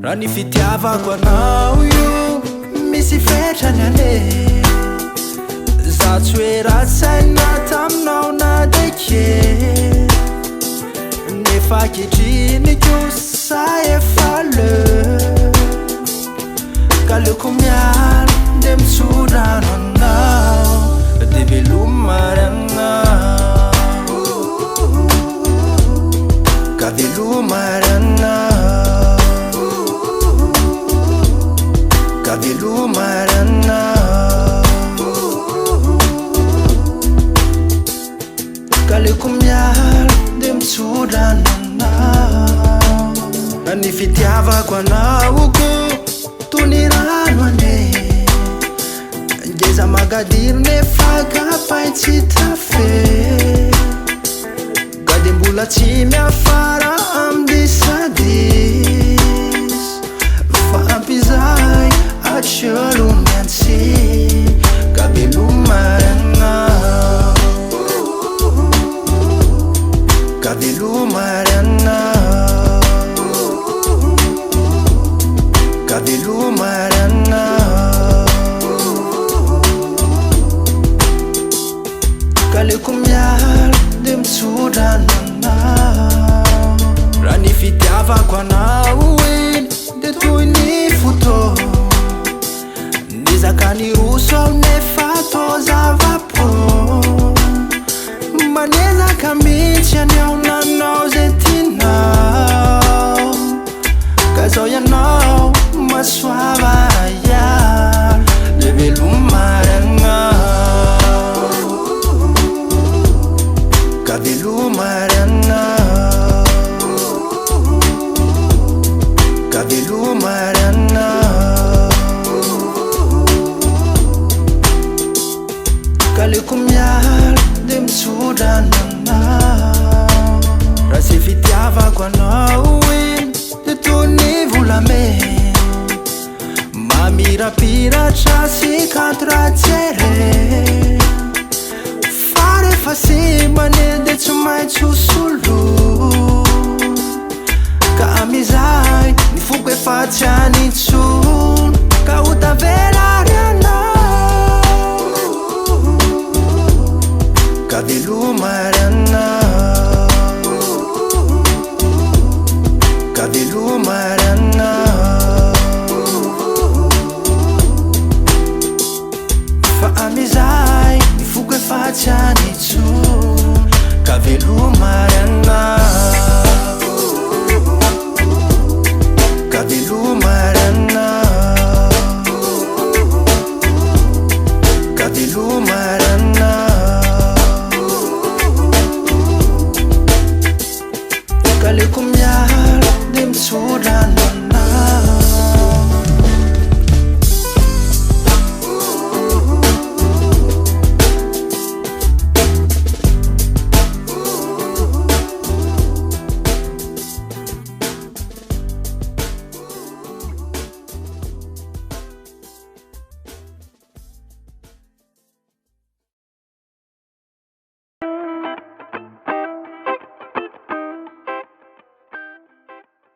raha ny fitiavako anao io misy fetrany ane za tsy hoe rasaina taminao na deke nefa kehitriny kosa efa leo ka leoko miala de mitsodrano anao de velomary anao ka velomary anao ka velomary anao ka leoko miala de mitsodrano anao raha ny fitiavako anao ko tony rano ane ngeza magadiry nefa kapay tsy tafe gade mbola tsy miafara amdisadis fa ampizay atsolomiantsy ka velomary anao ka velomary anao ka velomary anao ka leoko miala de mitsodrano anao raha ny fitiavako anao iny de toy ny foto nizaka ny roso nefa to zavapo manezaka mihitsy anao nanao zay tinao ka zao ianao masoava iar de velomary anao ka velomary anao ka velomary anao ka leoko miala de mitsodrano anao raha se fitiavako anao iny de toy ny volamena mamirapiratra sy katratsere fa rehefa sy maneny de tsy maintsy hosolo ka amizay ny foko efa tsy anitsony ka ho tavelary anao ka velomary anao ka velomary anao fa amizay ny foko efa tsy anitsony ka velomary anao ka velomary